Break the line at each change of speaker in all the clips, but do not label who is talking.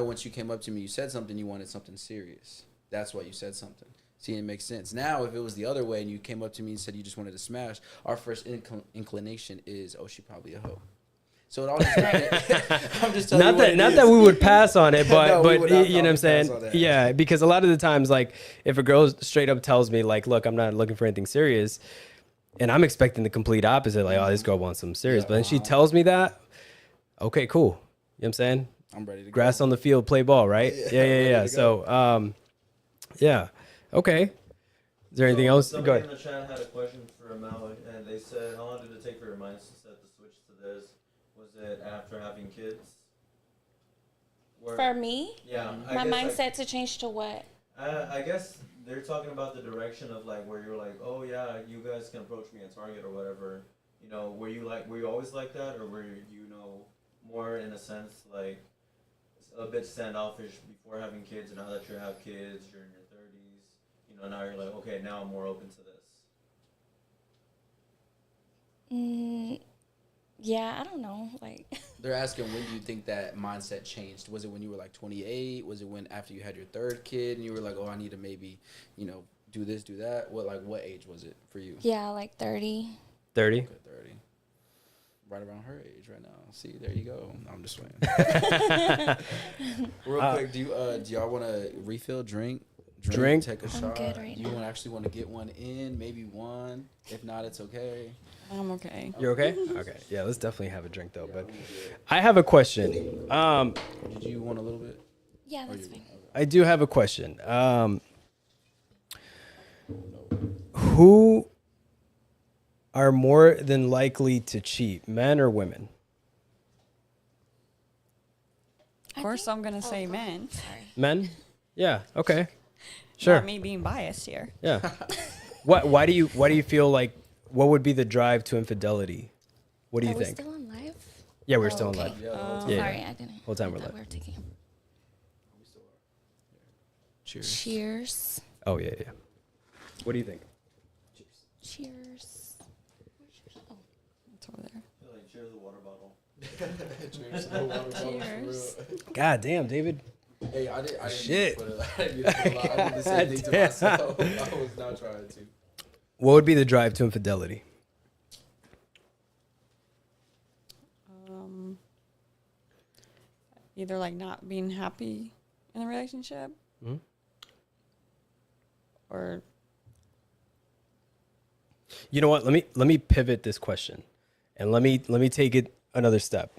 once you came up to me, you said something, you wanted something serious. That's why you said something. See, it makes sense. Now, if it was the other way and you came up to me and said you just wanted to smash, our first inclination is, oh, she probably a hoe. So it all just I'm just telling you
not that we would pass on it, but
No,
but you know what I'm saying? Yeah, because a lot of the times, like, if a girl straight up tells me, like, look, I'm not looking for anything serious, and I'm expecting the complete opposite, like, oh, this girl wants something serious, but then she tells me that, okay, cool. You know what I'm saying?
I'm ready to
Grass
go.
on the field, play ball, right? Yeah. So, yeah. Okay. Is there anything else? Go
Somebody
ahead.
in the chat had a question for Mal, and they said, how long did it take for your mindset to switch to this? Was it after having kids?
For me?
Yeah.
My mindset to change to what?
I guess they're talking about the direction of, like, where you're like, oh yeah, you guys can approach me at Target or whatever. You know, were you always like that, or were you know, more in a sense like a bit standoffish before having kids, and now that you have kids, you're in your 30s, you know, now you're like, okay, now I'm more open to this?
Yeah, I don't know. Like,
They're asking, when do you think that mindset changed? Was it when you were like 28? Was it when after you had your third kid and you were like, oh, I need to maybe, you know, do this, do that? What age was it for you?
yeah, like 30.
30.
Okay, 30. Right around her age right now. See, there you go. No, I'm just playing. Real quick, do y'all want to refill, drink, take a shot?
Good right
You actually want to get one in, maybe one. If not, it's okay.
I'm okay.
You're okay? Okay. Yeah, let's definitely have a drink though. But I have a question.
Did you want a little bit?
Yeah, that's fine.
I do have a question. Who are more than likely to cheat, men or women?
Of course, I'm gonna say men.
Sorry.
Men? Yeah. Okay. Sure.
Not me being biased here.
Yeah. Why do you feel like, what would be the drive to infidelity? What do you
Are we
think?
still on live?
Yeah, we're still on
okay.
live.
Yeah.
Yeah.
Sorry, I didn't.
Whole time we're
I thought
live.
we were taking.
Cheers.
Cheers.
Oh yeah. What do you think?
Cheers. Oh.
It's over there.
Like, cheers the water bottle.
Cheers.
God damn, David.
Hey, I didn't
Shit.
Put it, I did the same thing to myself. I was not trying to.
What would be the drive to infidelity?
Either like not being happy in the relationship,
Mhm.
or
You know what? Let me pivot this question, and let me take it another step.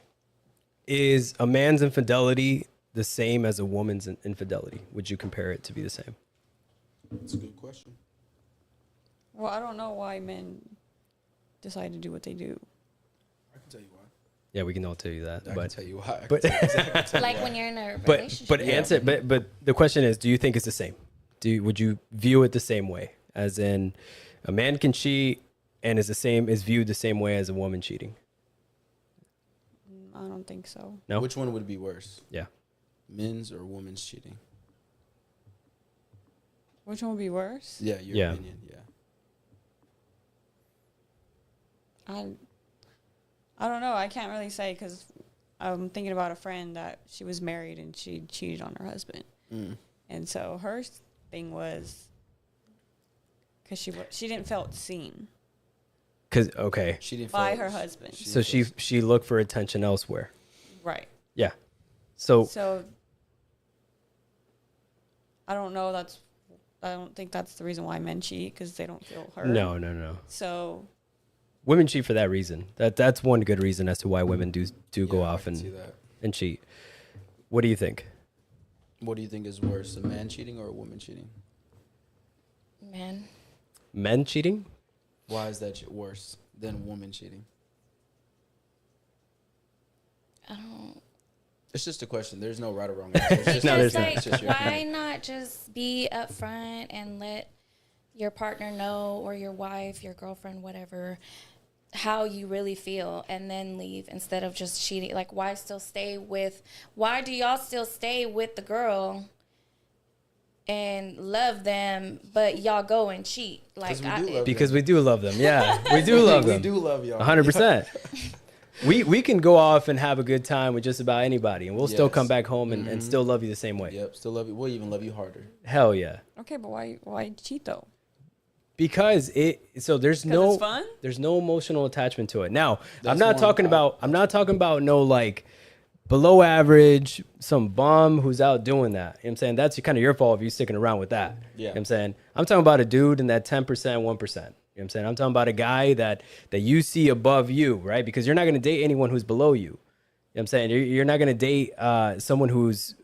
Is a man's infidelity the same as a woman's infidelity? Would you compare it to be the same?
That's a good question.
well, I don't know why men decide to do what they do.
I can tell you why.
Yeah, we can all tell you that.
I can tell you why.
but
Like when you're in a
but
relationship.
but answer. But the question is, do you think it's the same? Would you view it the same way? As in, a man can cheat and is viewed the same way as a woman cheating?
I don't think so.
No.
Which one would be worse?
Yeah.
Men's or women's cheating?
Which one would be worse?
Yeah, your
Yeah.
opinion. Yeah.
I don't know. I can't really say because I'm thinking about a friend that she was married and she cheated on her husband, and so her thing was because she didn't felt seen
Cause okay,
She didn't
by
feel-
her husband.
so she looked for attention elsewhere.
Right.
Yeah. So
So I don't know. I don't think that's the reason why men cheat, because they don't feel hurt.
no.
So
Women cheat for that reason. That's one good reason as to why women do go
Yeah, I
off
can see that.
and cheat. What do you think?
What do you think is worse, a man cheating or a woman cheating?
Man.
Men cheating?
Why is that worse than woman cheating?
I don't.
It's just a question. There's no right or wrong answer. It's just
No,
Because,
there's not.
like,
It's just your
why
opinion.
not just be upfront and let your partner know, or your wife, your girlfriend, whatever, how you really feel, and then leave instead of just cheating? Like, why do y'all still stay with the girl and love them, but y'all go and cheat? Like,
we do love
Because we do love them. Yeah, we do love them.
We do love y'all.
100%. we can go off and have a good time with just about anybody, and we'll still
Yes.
come back home and still love you the same way.
Yep, still love you. We'll even love you harder.
Hell yeah.
Okay, but why cheat though?
Because there's
'Cause
no
it's fun?
there's no emotional attachment to it. Now, I'm
That's
not talking about no like below average, some bum who's out doing that. You know what I'm saying? That's kind of your fault if you're sticking around with that.
Yeah.
You know what I'm saying? I'm talking about a dude in that 10%, 1%. You know what I'm saying? I'm talking about a guy that you see above you, right? Because you're not going to date anyone who's below you. You know what I'm saying? You're not going to date someone who's